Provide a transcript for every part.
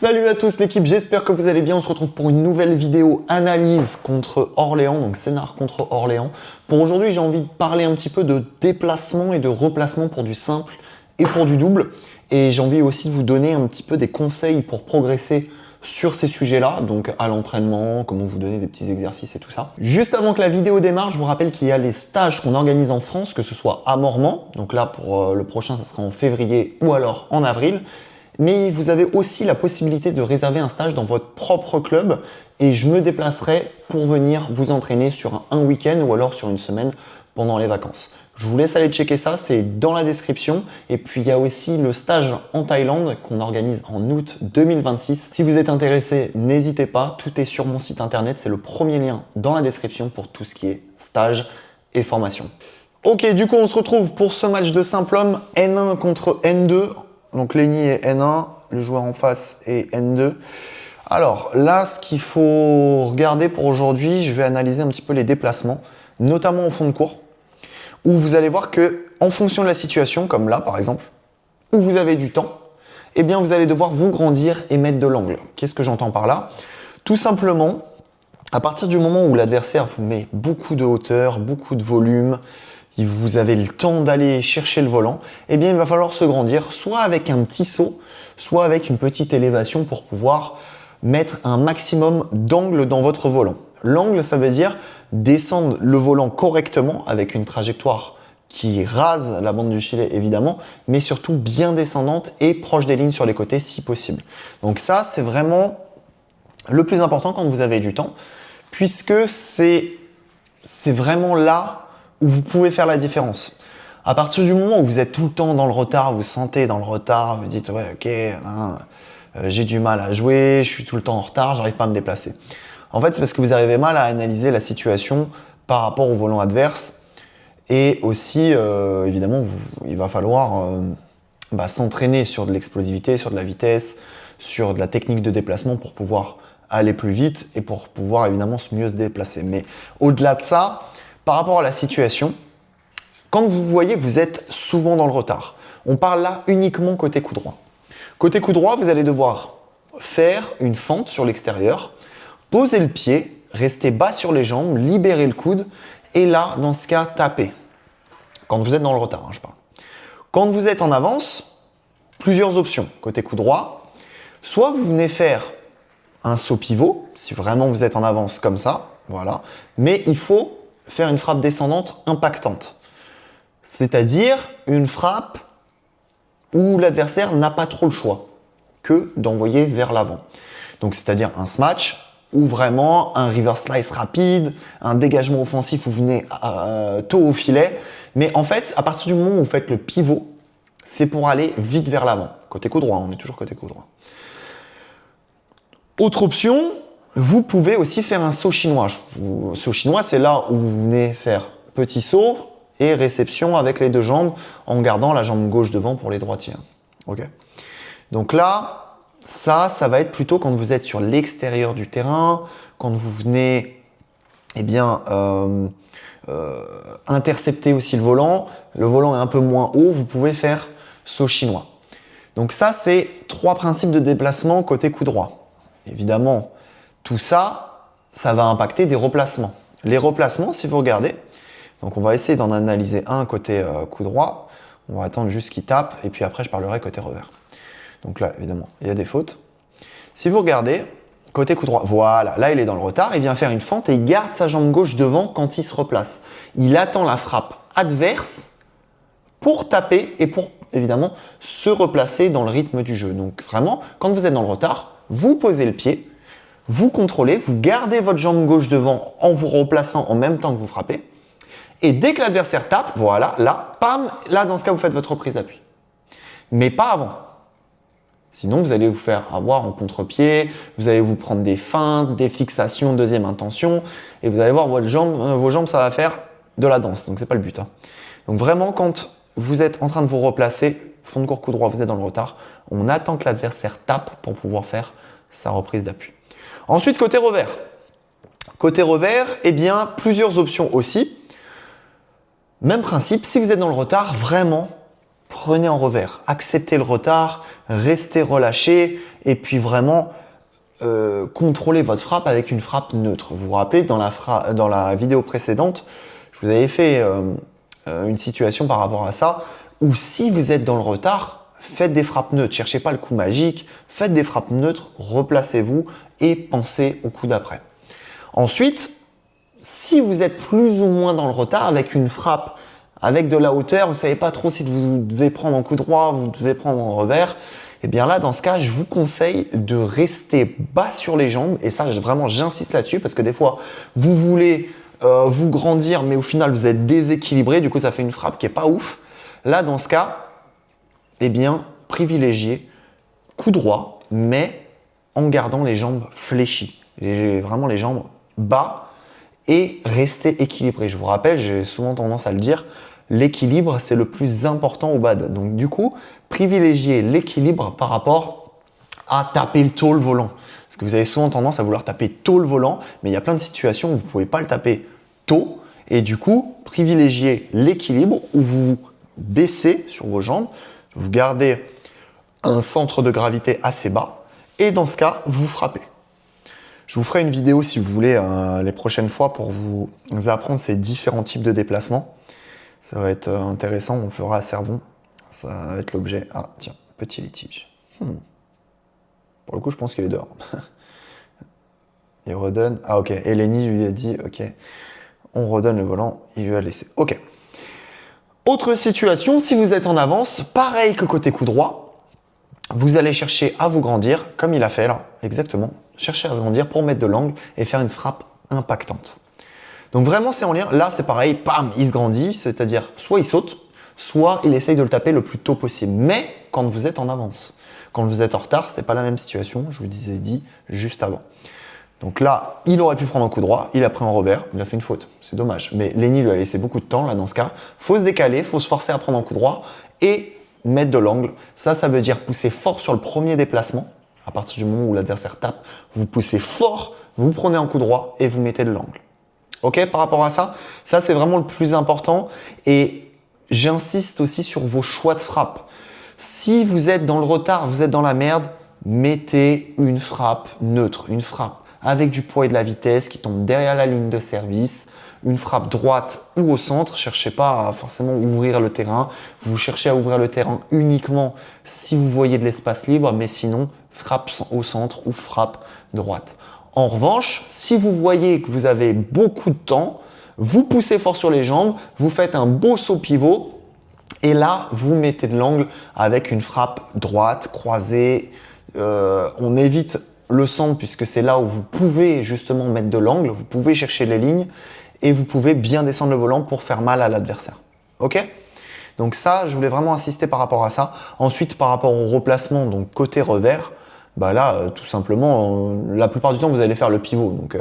Salut à tous l'équipe, j'espère que vous allez bien. On se retrouve pour une nouvelle vidéo analyse contre Orléans, donc scénar contre Orléans. Pour aujourd'hui, j'ai envie de parler un petit peu de déplacement et de replacement pour du simple et pour du double. Et j'ai envie aussi de vous donner un petit peu des conseils pour progresser sur ces sujets-là, donc à l'entraînement, comment vous donner des petits exercices et tout ça. Juste avant que la vidéo démarre, je vous rappelle qu'il y a les stages qu'on organise en France, que ce soit à Mormant, donc là pour le prochain, ça sera en février ou alors en avril. Mais vous avez aussi la possibilité de réserver un stage dans votre propre club et je me déplacerai pour venir vous entraîner sur un week-end ou alors sur une semaine pendant les vacances. Je vous laisse aller checker ça, c'est dans la description. Et puis il y a aussi le stage en Thaïlande qu'on organise en août 2026. Si vous êtes intéressé, n'hésitez pas, tout est sur mon site internet, c'est le premier lien dans la description pour tout ce qui est stage et formation. Ok, du coup on se retrouve pour ce match de simple homme N1 contre N2. Donc Lenny est N1, le joueur en face est N2. Alors là, ce qu'il faut regarder pour aujourd'hui, je vais analyser un petit peu les déplacements, notamment au fond de cours, où vous allez voir que en fonction de la situation, comme là par exemple, où vous avez du temps, eh bien vous allez devoir vous grandir et mettre de l'angle. Qu'est-ce que j'entends par là? Tout simplement, à partir du moment où l'adversaire vous met beaucoup de hauteur, beaucoup de volume, vous avez le temps d'aller chercher le volant, eh bien il va falloir se grandir, soit avec un petit saut, soit avec une petite élévation pour pouvoir mettre un maximum d'angle dans votre volant. L'angle, ça veut dire descendre le volant correctement avec une trajectoire qui rase la bande du filet évidemment, mais surtout bien descendante et proche des lignes sur les côtés si possible. Donc ça, c'est vraiment le plus important quand vous avez du temps, puisque c'est vraiment là où vous pouvez faire la différence. À partir du moment où vous êtes tout le temps dans le retard, vous sentez dans le retard, vous dites ouais ok, j'ai du mal à jouer, je suis tout le temps en retard, j'arrive pas à me déplacer. En fait, c'est parce que vous arrivez mal à analyser la situation par rapport au volant adverse et aussi évidemment il va falloir s'entraîner sur de l'explosivité, sur de la vitesse, sur de la technique de déplacement pour pouvoir aller plus vite et pour pouvoir évidemment mieux se déplacer. Mais au-delà de ça, par rapport à la situation, quand vous voyez que vous êtes souvent dans le retard, on parle là uniquement côté coup droit. Côté coup droit, vous allez devoir faire une fente sur l'extérieur, poser le pied, rester bas sur les jambes, libérer le coude et là, dans ce cas, taper. Quand vous êtes dans le retard, je parle. Quand vous êtes en avance, plusieurs options. Côté coup droit, soit vous venez faire un saut pivot, si vraiment vous êtes en avance comme ça, voilà, mais il faut faire une frappe descendante impactante. C'est-à-dire une frappe où l'adversaire n'a pas trop le choix que d'envoyer vers l'avant. Donc c'est-à-dire un smash ou vraiment un reverse slice rapide, un dégagement offensif où vous venez tôt au filet. Mais en fait, à partir du moment où vous faites le pivot, c'est pour aller vite vers l'avant. Côté coup droit, on est toujours côté coup droit. Autre option, vous pouvez aussi faire un saut chinois. Saut chinois, c'est là où vous venez faire petit saut et réception avec les deux jambes en gardant la jambe gauche devant pour les droitiers. Okay. Donc là, ça va être plutôt quand vous êtes sur l'extérieur du terrain, quand vous venez intercepter aussi le volant est un peu moins haut, vous pouvez faire saut chinois. Donc ça, c'est 3 principes de déplacement côté coup droit. Évidemment, tout ça, ça va impacter des replacements. Les replacements, si vous regardez, donc on va essayer d'en analyser un côté coup droit. On va attendre juste qu'il tape et puis après je parlerai côté revers. Donc là, évidemment, il y a des fautes. Si vous regardez, côté coup droit, voilà, là il est dans le retard, il vient faire une fente et il garde sa jambe gauche devant quand il se replace. Il attend la frappe adverse pour taper et pour évidemment se replacer dans le rythme du jeu. Donc vraiment, quand vous êtes dans le retard, vous posez le pied, vous contrôlez, vous gardez votre jambe gauche devant en vous replaçant en même temps que vous frappez. Et dès que l'adversaire tape, voilà, là, pam, là dans ce cas vous faites votre reprise d'appui. Mais pas avant. Sinon vous allez vous faire avoir en contre-pied, vous allez vous prendre des feintes, des fixations, deuxième intention, et vous allez voir vos jambes ça va faire de la danse, donc c'est pas le but. Donc vraiment quand vous êtes en train de vous replacer, fond de court coup droit, vous êtes dans le retard, on attend que l'adversaire tape pour pouvoir faire sa reprise d'appui. Ensuite, côté revers. Côté revers, eh bien, plusieurs options aussi. Même principe, si vous êtes dans le retard, vraiment, prenez en revers. Acceptez le retard, restez relâché et puis vraiment contrôlez votre frappe avec une frappe neutre. Vous vous rappelez, dans la vidéo précédente, je vous avais fait une situation par rapport à ça où si vous êtes dans le retard, faites des frappes neutres. Cherchez pas le coup magique, faites des frappes neutres, replacez-vous et pensez au coup d'après. Ensuite, si vous êtes plus ou moins dans le retard avec une frappe avec de la hauteur, vous ne savez pas trop si vous devez prendre en coup droit, vous devez prendre en revers, et bien là, dans ce cas, je vous conseille de rester bas sur les jambes. Et ça, vraiment, j'insiste là-dessus parce que des fois, vous voulez vous grandir, mais au final, vous êtes déséquilibré. Du coup, ça fait une frappe qui n'est pas ouf. Là, dans ce cas, eh bien, privilégiez coup droit, mais en gardant les jambes fléchies. Vraiment les jambes bas et restez équilibré. Je vous rappelle, j'ai souvent tendance à le dire, l'équilibre, c'est le plus important au bad. Donc du coup, privilégiez l'équilibre par rapport à taper le tôt le volant. Parce que vous avez souvent tendance à vouloir taper tôt le volant, mais il y a plein de situations où vous ne pouvez pas le taper tôt. Et du coup, privilégiez l'équilibre où vous vous baissez sur vos jambes, vous gardez un centre de gravité assez bas et dans ce cas, vous frappez. Je vous ferai une vidéo si vous voulez les prochaines fois pour vous apprendre ces différents types de déplacements. Ça va être intéressant, on le fera à Cervon. Ça va être l'objet. Ah tiens, petit litige. Pour le coup, je pense qu'il est dehors. Il redonne. Ah ok, Eleni lui a dit ok, on redonne le volant, il lui a laissé. Ok. Autre situation, si vous êtes en avance, pareil que côté coup droit, vous allez chercher à vous grandir, comme il a fait là, exactement. Chercher à se grandir pour mettre de l'angle et faire une frappe impactante. Donc vraiment, c'est en lien. Là, c'est pareil, pam, il se grandit, c'est-à-dire soit il saute, soit il essaye de le taper le plus tôt possible. Mais quand vous êtes en avance, quand vous êtes en retard, c'est pas la même situation. Je vous dit juste avant. Donc là, il aurait pu prendre un coup droit, il a pris en revers, il a fait une faute. C'est dommage. Mais Lenny lui a laissé beaucoup de temps là dans ce cas. Faut se décaler, faut se forcer à prendre un coup droit et mettre de l'angle. Ça veut dire pousser fort sur le premier déplacement. À partir du moment où l'adversaire tape, vous poussez fort, vous prenez un coup droit et vous mettez de l'angle. Ok, par rapport à ça, ça c'est vraiment le plus important. Et j'insiste aussi sur vos choix de frappe. Si vous êtes dans le retard, vous êtes dans la merde, mettez une frappe neutre, une frappe avec du poids et de la vitesse qui tombe derrière la ligne de service, une frappe droite ou au centre. Cherchez pas à forcément ouvrir le terrain. Vous cherchez à ouvrir le terrain uniquement si vous voyez de l'espace libre, mais sinon, frappe au centre ou frappe droite. En revanche, si vous voyez que vous avez beaucoup de temps, vous poussez fort sur les jambes, vous faites un beau saut pivot et là, vous mettez de l'angle avec une frappe droite, croisée. On évite le centre puisque c'est là où vous pouvez justement mettre de l'angle, vous pouvez chercher les lignes et vous pouvez bien descendre le volant pour faire mal à l'adversaire. Ok ? Donc ça, je voulais vraiment insister par rapport à ça. Ensuite, par rapport au replacement, donc côté revers, bah là, tout simplement, la plupart du temps, vous allez faire le pivot. Donc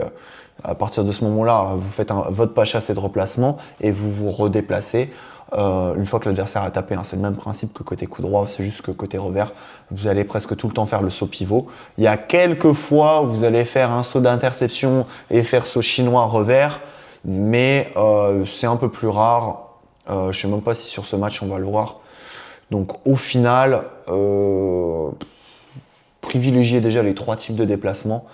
à partir de ce moment-là, vous faites votre pas chassé de replacement et vous vous redéplacez. Une fois que l'adversaire a tapé, hein, c'est le même principe que côté coup droit, c'est juste que côté revers, vous allez presque tout le temps faire le saut pivot. Il y a quelques fois où vous allez faire un saut d'interception et faire saut chinois revers, mais c'est un peu plus rare. Je ne sais même pas si sur ce match on va le voir. Donc au final, privilégiez déjà les 3 types de déplacements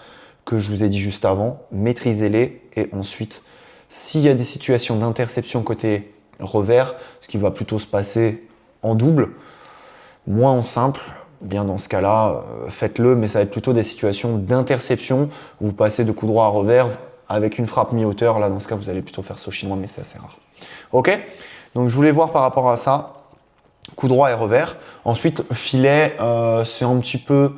que je vous ai dit juste avant, maîtrisez-les et ensuite, s'il y a des situations d'interception côté revers, ce qui va plutôt se passer en double, moins en simple, bien dans ce cas-là, faites-le, mais ça va être plutôt des situations d'interception où vous passez de coup droit à revers avec une frappe mi-hauteur. Là, dans ce cas, vous allez plutôt faire saut chinois, mais c'est assez rare. Ok ? Donc, je voulais voir par rapport à ça, coup droit et revers. Ensuite, filet, c'est un petit peu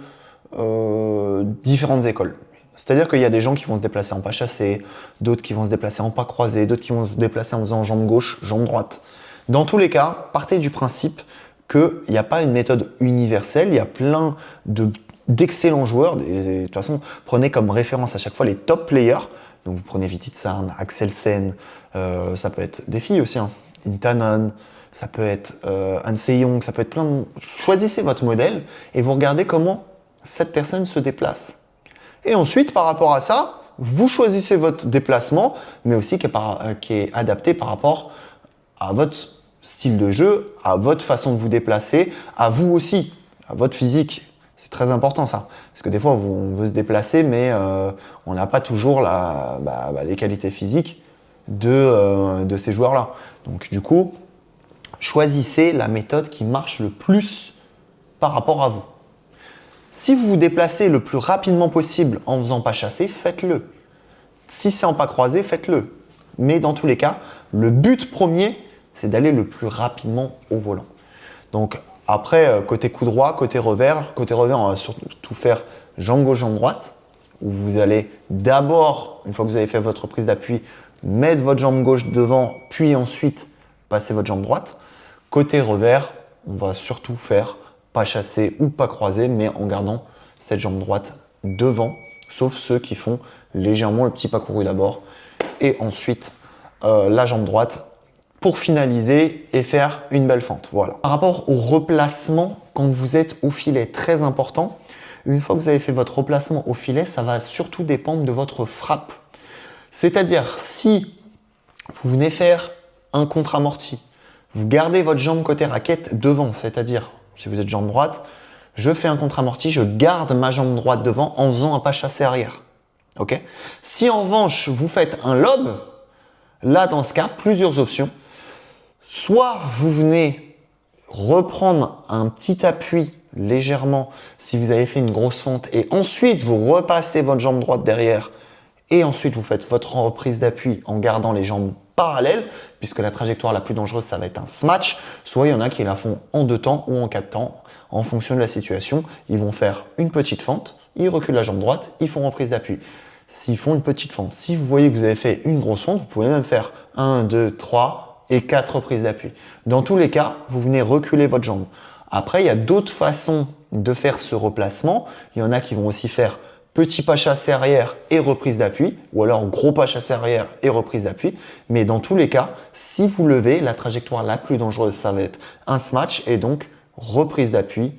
différentes écoles. C'est-à-dire qu'il y a des gens qui vont se déplacer en pas chassé, d'autres qui vont se déplacer en pas croisé, d'autres qui vont se déplacer en faisant jambe gauche, jambe droite. Dans tous les cas, partez du principe qu'il n'y a pas une méthode universelle, il y a plein d'excellents joueurs. Et de toute façon, prenez comme référence à chaque fois les top players. Donc vous prenez Viti Tsarn, Axel Sen, ça peut être des filles aussi, hein. Intanon, ça peut être Han Se-young, ça peut être plein de... Choisissez votre modèle et vous regardez comment cette personne se déplace. Et ensuite, par rapport à ça, vous choisissez votre déplacement, mais aussi qui est adapté par rapport à votre style de jeu, à votre façon de vous déplacer, à vous aussi, à votre physique. C'est très important ça. Parce que des fois, on veut se déplacer, mais on n'a pas toujours les qualités physiques de ces joueurs-là. Donc du coup, choisissez la méthode qui marche le plus par rapport à vous. Si vous vous déplacez le plus rapidement possible en faisant pas chasser, faites-le. Si c'est en pas croisé, faites-le. Mais dans tous les cas, le but premier, c'est d'aller le plus rapidement au volant. Donc après, côté coup droit, côté revers, on va surtout faire jambe gauche, jambe droite, où vous allez d'abord, une fois que vous avez fait votre prise d'appui, mettre votre jambe gauche devant, puis ensuite passer votre jambe droite. Côté revers, on va surtout faire pas chassé ou pas croisé, mais en gardant cette jambe droite devant, sauf ceux qui font légèrement le petit pas couru d'abord, et ensuite la jambe droite pour finaliser et faire une belle fente. Voilà. Par rapport au replacement, quand vous êtes au filet, très important, une fois que vous avez fait votre replacement au filet, ça va surtout dépendre de votre frappe. C'est-à-dire, si vous venez faire un contre-amorti, vous gardez votre jambe côté raquette devant, c'est-à-dire, si vous êtes jambe droite, je fais un contre-amorti, je garde ma jambe droite devant en faisant un pas chassé arrière. Okay. Si en revanche, vous faites un lob, là, dans ce cas, plusieurs options. Soit vous venez reprendre un petit appui légèrement si vous avez fait une grosse fente et ensuite vous repassez votre jambe droite derrière et ensuite vous faites votre reprise d'appui en gardant les jambes parallèles puisque la trajectoire la plus dangereuse ça va être un smash. Soit il y en a qui la font en 2 temps ou en 4 temps en fonction de la situation. Ils vont faire une petite fente, ils reculent la jambe droite, ils font reprise d'appui. S'ils font une petite fente, si vous voyez que vous avez fait une grosse fente, vous pouvez même faire 1, 2, 3 et 4 reprises d'appui. Dans tous les cas, vous venez reculer votre jambe. Après, il y a d'autres façons de faire ce replacement. Il y en a qui vont aussi faire petit pas chassé arrière et reprise d'appui, ou alors gros pas chassé arrière et reprise d'appui. Mais dans tous les cas, si vous levez, la trajectoire la plus dangereuse, ça va être un smash et donc reprise d'appui,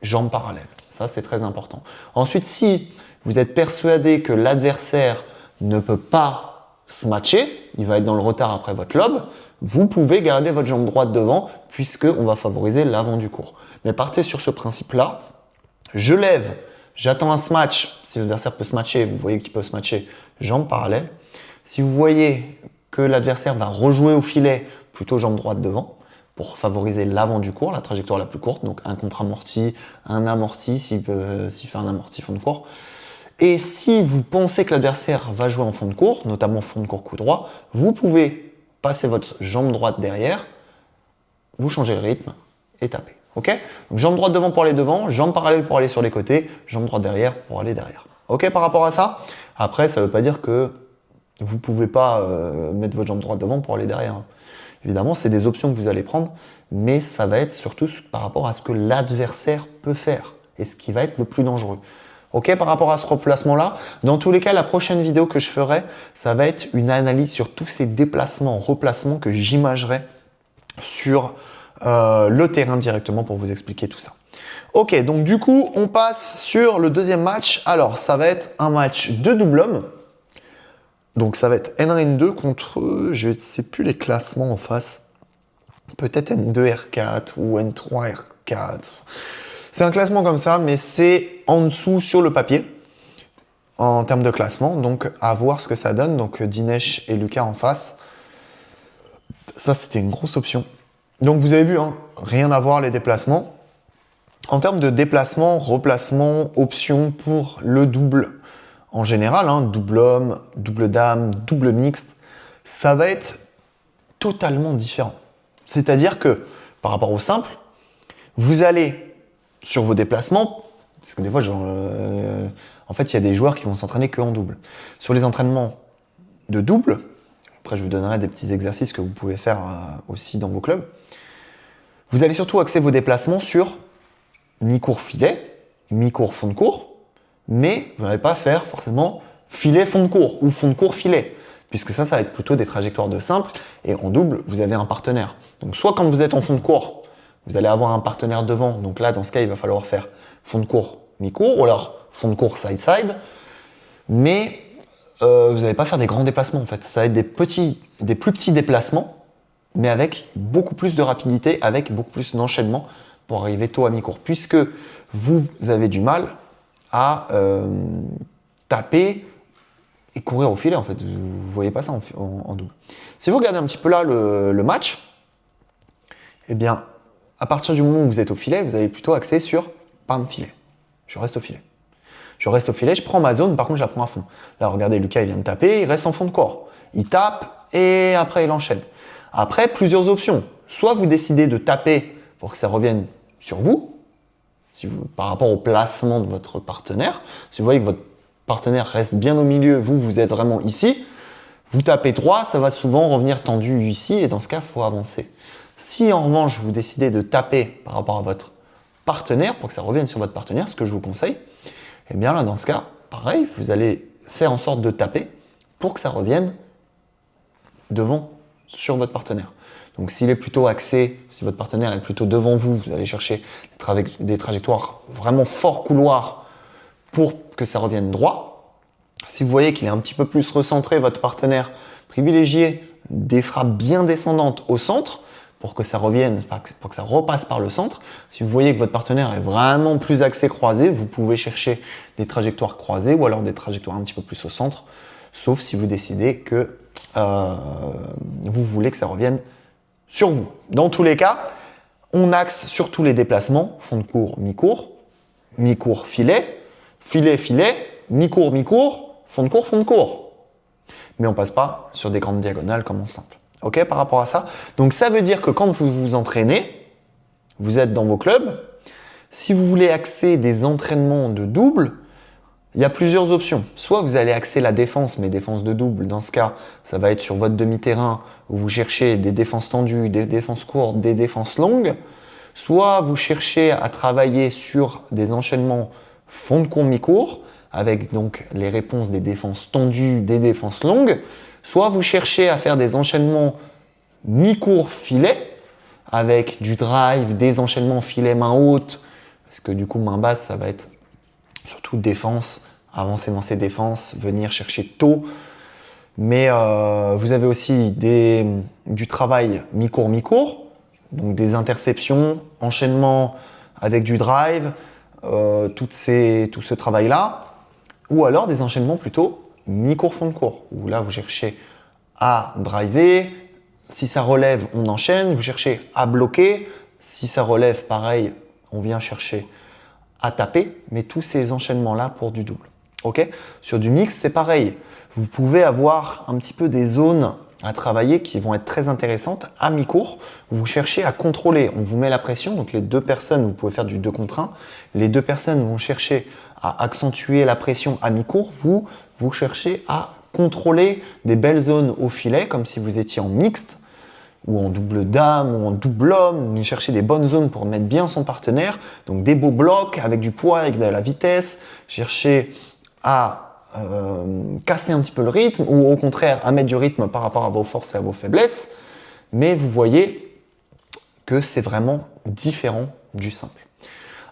jambes parallèles. Ça, c'est très important. Ensuite, si vous êtes persuadé que l'adversaire ne peut pas smatcher, il va être dans le retard après votre lob, vous pouvez garder votre jambe droite devant puisqu'on va favoriser l'avant du cours. Mais partez sur ce principe-là. Je lève, j'attends un smash. Si l'adversaire peut smatcher, vous voyez qu'il peut smatcher, jambes parallèles. Si vous voyez que l'adversaire va rejouer au filet, plutôt jambe droite devant pour favoriser l'avant du cours, la trajectoire la plus courte, donc un contre-amorti, un amorti s'il fait un amorti fond de cours. Et si vous pensez que l'adversaire va jouer en fond de cours, notamment fond de cours coup droit, vous pouvez passer votre jambe droite derrière, vous changez le rythme et tapez. Ok? Donc jambe droite devant pour aller devant, jambe parallèle pour aller sur les côtés, jambe droite derrière pour aller derrière. Ok par rapport à ça? Après, ça ne veut pas dire que vous ne pouvez pas mettre votre jambe droite devant pour aller derrière. Évidemment, c'est des options que vous allez prendre, mais ça va être surtout par rapport à ce que l'adversaire peut faire et ce qui va être le plus dangereux. Ok, par rapport à ce replacement-là, dans tous les cas, la prochaine vidéo que je ferai, ça va être une analyse sur tous ces déplacements, replacements que j'imagerai sur le terrain directement pour vous expliquer tout ça. Ok, donc du coup, on passe sur le deuxième match. Alors, ça va être un match de double homme. Donc, ça va être N1, N2 contre, je ne sais plus les classements en face, peut-être N2, R4 ou N3, R4. C'est un classement comme ça, mais c'est en dessous sur le papier en termes de classement. Donc, à voir ce que ça donne. Donc, Dinesh et Lucas en face. Ça, c'était une grosse option. Donc, vous avez vu, hein, rien à voir les déplacements. En termes de déplacement, replacement, options pour le double en général, hein, double homme, double dame, double mixte, ça va être totalement différent. C'est-à-dire que, par rapport au simple, vous allez sur vos déplacements, parce que des fois, en fait, il y a des joueurs qui vont s'entraîner qu'en double. Sur les entraînements de double, après je vous donnerai des petits exercices que vous pouvez faire aussi dans vos clubs, vous allez surtout axer vos déplacements sur mi-court filet, mi-court fond de cours, mais vous n'allez pas faire forcément filet fond de cours ou fond de cours filet, puisque ça va être plutôt des trajectoires de simple, et en double, vous avez un partenaire. Donc soit quand vous êtes en fond de cours, vous allez avoir un partenaire devant, donc là, dans ce cas, il va falloir faire fond de cours, mi-cours, ou alors fond de cours, side-side, mais vous n'allez pas faire des grands déplacements, en fait. Ça va être des plus petits déplacements, mais avec beaucoup plus de rapidité, avec beaucoup plus d'enchaînement pour arriver tôt à mi-court, puisque vous avez du mal à taper et courir au filet, en fait. Vous ne voyez pas ça en double. Si vous regardez un petit peu là le match, eh bien, à partir du moment où vous êtes au filet, vous allez plutôt axer sur pam filet. Je reste au filet. Je reste au filet, je prends ma zone, par contre je la prends à fond. Là, regardez, Lucas, il vient de taper, il reste en fond de corps. Il tape et après il enchaîne. Après, plusieurs options. Soit vous décidez de taper pour que ça revienne sur vous, par rapport au placement de votre partenaire. Si vous voyez que votre partenaire reste bien au milieu, vous êtes vraiment ici, vous tapez droit, ça va souvent revenir tendu ici et dans ce cas, il faut avancer. Si en revanche, vous décidez de taper par rapport à votre partenaire, pour que ça revienne sur votre partenaire, ce que je vous conseille, eh bien là, dans ce cas, pareil, vous allez faire en sorte de taper pour que ça revienne devant sur votre partenaire. Donc s'il est plutôt axé, si votre partenaire est plutôt devant vous, vous allez chercher des trajectoires vraiment fort couloir pour que ça revienne droit. Si vous voyez qu'il est un petit peu plus recentré, votre partenaire, privilégiez des frappes bien descendantes au centre pour que ça revienne, pour que ça repasse par le centre. Si vous voyez que votre partenaire est vraiment plus axé croisé, vous pouvez chercher des trajectoires croisées ou alors des trajectoires un petit peu plus au centre, sauf si vous décidez que vous voulez que ça revienne sur vous. Dans tous les cas, on axe sur tous les déplacements, fond de cours, mi-cours, filet, filet, mi-cours, fond de cours. Mais on passe pas sur des grandes diagonales comme en simple. Ok, par rapport à ça. Donc ça veut dire que quand vous vous entraînez, vous êtes dans vos clubs, si vous voulez axer des entraînements de double, il y a plusieurs options. Soit vous allez axer la défense, mais défense de double. Dans ce cas, ça va être sur votre demi-terrain où vous cherchez des défenses tendues, des défenses courtes, des défenses longues. Soit vous cherchez à travailler sur des enchaînements fond de cours, mi-cours, avec donc les réponses des défenses tendues, des défenses longues. Soit vous cherchez à faire des enchaînements mi-cours filet, avec du drive, des enchaînements filet main haute, parce que du coup main basse, ça va être surtout défense, avancer dans ses défenses, venir chercher tôt. Mais vous avez aussi du travail mi-cours, donc des interceptions, enchaînement avec du drive, tout ce travail-là. Ou alors des enchaînements plutôt mi-cours, fond de cours, où là vous cherchez à driver. Si ça relève, on enchaîne. Vous cherchez à bloquer. Si ça relève, pareil, on vient chercher à taper, mais tous ces enchaînements-là pour du double. Ok ? Sur du mix, c'est pareil. Vous pouvez avoir un petit peu des zones à travailler qui vont être très intéressantes à mi-cours. Vous cherchez à contrôler. On vous met la pression, donc les deux personnes, vous pouvez faire du 2 contre 1. Les deux personnes vont chercher à accentuer la pression à mi-cours. Vous cherchez à contrôler des belles zones au filet, comme si vous étiez en mixte, ou en double dame, ou en double homme. Vous cherchez des bonnes zones pour mettre bien son partenaire. Donc des beaux blocs avec du poids, avec de la vitesse. Cherchez à casser un petit peu le rythme, ou au contraire à mettre du rythme par rapport à vos forces et à vos faiblesses. Mais vous voyez que c'est vraiment différent du simple.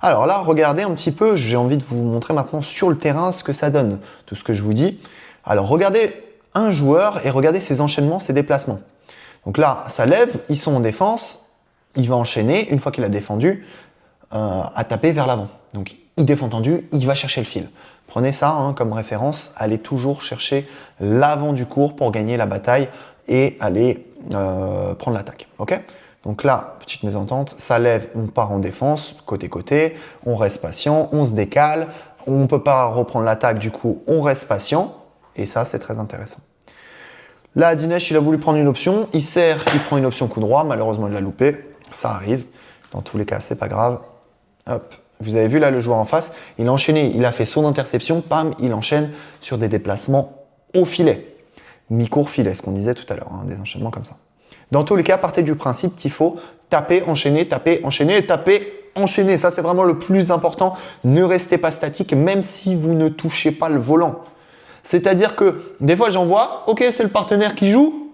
Alors là, regardez un petit peu, j'ai envie de vous montrer maintenant sur le terrain ce que ça donne, tout ce que je vous dis. Alors regardez un joueur et regardez ses enchaînements, ses déplacements. Donc là, ça lève, ils sont en défense, il va enchaîner, une fois qu'il a défendu, à taper vers l'avant. Donc il défend tendu, il va chercher le fil. Prenez ça comme référence, allez toujours chercher l'avant du cours pour gagner la bataille et aller prendre l'attaque. Ok ? Donc là, petite mésentente, ça lève, on part en défense, côté-côté, on reste patient, on se décale, on ne peut pas reprendre l'attaque, du coup on reste patient, et ça c'est très intéressant. Là, Dinesh, il a voulu prendre une option, il serre, il prend une option coup droit, malheureusement il l'a loupé, ça arrive, dans tous les cas c'est pas grave. Hop. Vous avez vu là le joueur en face, il a enchaîné, il a fait son interception, pam, il enchaîne sur des déplacements au filet. Mi-court filet, ce qu'on disait tout à l'heure, des enchaînements comme ça. Dans tous les cas, partez du principe qu'il faut taper, enchaîner, taper, enchaîner, taper, enchaîner. Ça, c'est vraiment le plus important. Ne restez pas statique, même si vous ne touchez pas le volant. C'est-à-dire que des fois, j'en vois, ok, c'est le partenaire qui joue.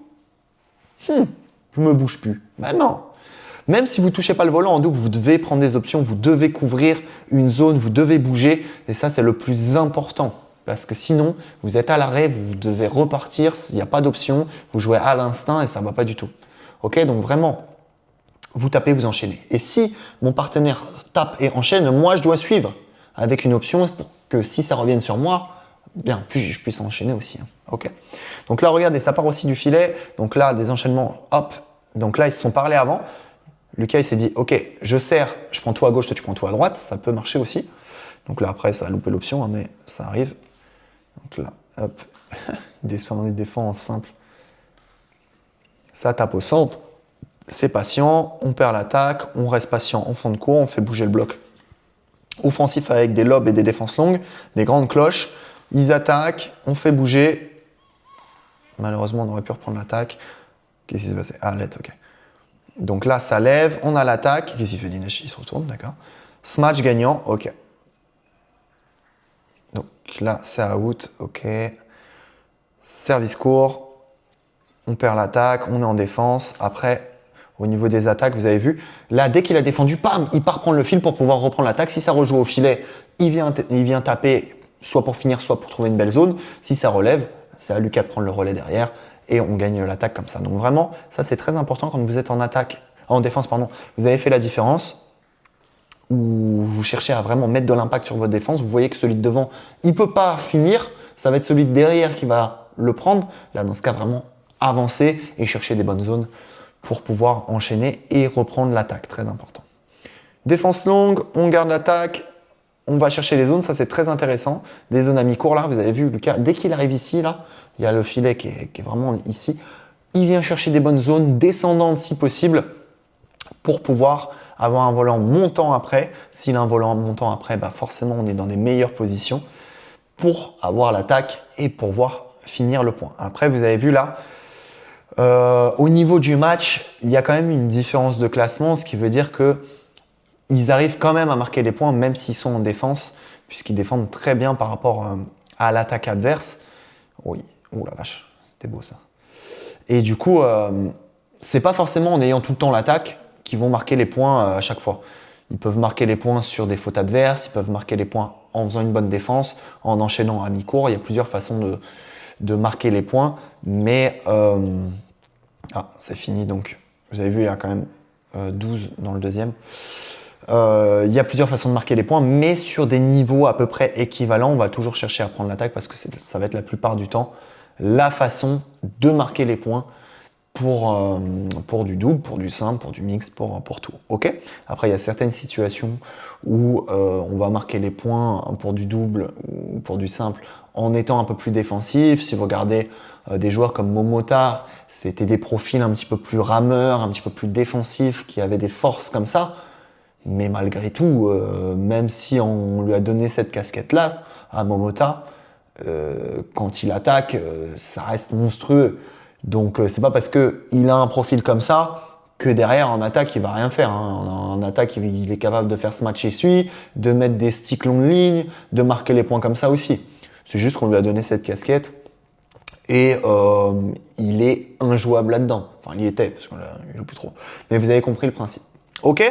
Je me bouge plus. Ben non. Même si vous ne touchez pas le volant en double, vous devez prendre des options, vous devez couvrir une zone, vous devez bouger. Et ça, c'est le plus important. Parce que sinon, vous êtes à l'arrêt, vous devez repartir, il n'y a pas d'option, vous jouez à l'instinct et ça ne va pas du tout. Ok, donc vraiment, vous tapez, vous enchaînez. Et si mon partenaire tape et enchaîne, moi, je dois suivre avec une option pour que si ça revienne sur moi, bien, puis je puisse enchaîner aussi. Hein. Ok. Donc là, regardez, ça part aussi du filet. Donc là, des enchaînements, hop. Donc là, ils se sont parlé avant. Lucas, il s'est dit, ok, je serre, je prends toi à gauche, toi tu prends toi à droite. Ça peut marcher aussi. Donc là, après, ça a loupé l'option, hein, mais ça arrive. Donc là, hop, il descend, il défend en simple. Ça tape au centre. C'est patient, on perd l'attaque, on reste patient en fond de cours, on fait bouger le bloc offensif avec des lobes et des défenses longues, des grandes cloches. Ils attaquent, on fait bouger. Malheureusement, on aurait pu reprendre l'attaque. Qu'est-ce qui s'est passé? Ah, let, ok. Donc là, ça lève, on a l'attaque. Qu'est-ce qu'il fait Dinesh? Il se retourne, d'accord. Smash gagnant, ok. Donc là, c'est out, ok. Service court, on perd l'attaque, on est en défense. Après, au niveau des attaques, vous avez vu, là, dès qu'il a défendu, pam, il part prendre le fil pour pouvoir reprendre l'attaque. Si ça rejoue au filet, il vient taper, soit pour finir, soit pour trouver une belle zone. Si ça relève, c'est à Lucas de prendre le relais derrière et on gagne l'attaque comme ça. Donc vraiment, ça c'est très important quand vous êtes en défense, pardon. Vous avez fait la différence où vous cherchez à vraiment mettre de l'impact sur votre défense. Vous voyez que celui de devant, il peut pas finir. Ça va être celui de derrière qui va le prendre. Là, dans ce cas, vraiment avancer et chercher des bonnes zones pour pouvoir enchaîner et reprendre l'attaque, très important. Défense longue, on garde l'attaque, on va chercher les zones, ça c'est très intéressant. Des zones à mi-court là, vous avez vu Lucas, dès qu'il arrive ici, là, il y a le filet qui est vraiment ici. Il vient chercher des bonnes zones, descendantes si possible, pour pouvoir avoir un volant montant après. S'il a un volant montant après, bah forcément on est dans des meilleures positions pour avoir l'attaque et pour pouvoir finir le point. Après, vous avez vu là, au niveau du match, il y a quand même une différence de classement, ce qui veut dire que ils arrivent quand même à marquer les points, même s'ils sont en défense, puisqu'ils défendent très bien par rapport à l'attaque adverse. Oui, oh la vache, c'était beau ça. Et du coup, c'est pas forcément en ayant tout le temps l'attaque qu'ils vont marquer les points à chaque fois. Ils peuvent marquer les points sur des fautes adverses, ils peuvent marquer les points en faisant une bonne défense, en enchaînant à mi-court. Il y a plusieurs façons de marquer les points, mais c'est fini, donc vous avez vu, il y a quand même 12 dans le deuxième. Il y a plusieurs façons de marquer les points, mais sur des niveaux à peu près équivalents, on va toujours chercher à prendre l'attaque parce que ça va être la plupart du temps la façon de marquer les points pour du double, pour du simple, pour du mix, pour tout. Ok. Après, il y a certaines situations où on va marquer les points pour du double ou pour du simple en étant un peu plus défensif. Si vous regardez des joueurs comme Momota, c'était des profils un petit peu plus rameurs, un petit peu plus défensifs, qui avaient des forces comme ça. Mais malgré tout, même si on lui a donné cette casquette-là à Momota, quand il attaque, ça reste monstrueux. Donc c'est pas parce qu'il a un profil comme ça que derrière en attaque il va rien faire. Hein. En attaque il est capable de faire smash et suit, de mettre des sticks longue ligne, de marquer les points comme ça aussi. C'est juste qu'on lui a donné cette casquette et il est injouable là-dedans. Enfin il y était parce qu'il joue plus trop. Mais vous avez compris le principe. Ok,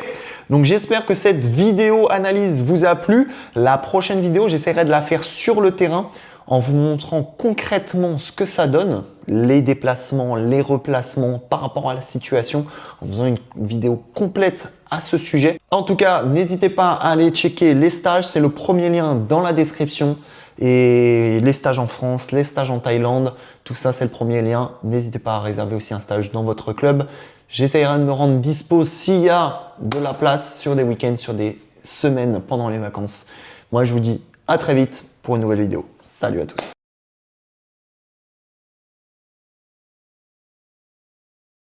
donc j'espère que cette vidéo analyse vous a plu. La prochaine vidéo, j'essaierai de la faire sur le terrain en vous montrant concrètement ce que ça donne, les déplacements, les replacements par rapport à la situation, en faisant une vidéo complète à ce sujet. En tout cas, n'hésitez pas à aller checker les stages, c'est le premier lien dans la description. Et les stages en France, les stages en Thaïlande, tout ça c'est le premier lien. N'hésitez pas à réserver aussi un stage dans votre club. J'essaierai de me rendre dispo s'il y a de la place sur des week-ends, sur des semaines pendant les vacances. Moi je vous dis à très vite pour une nouvelle vidéo. Salut à tous.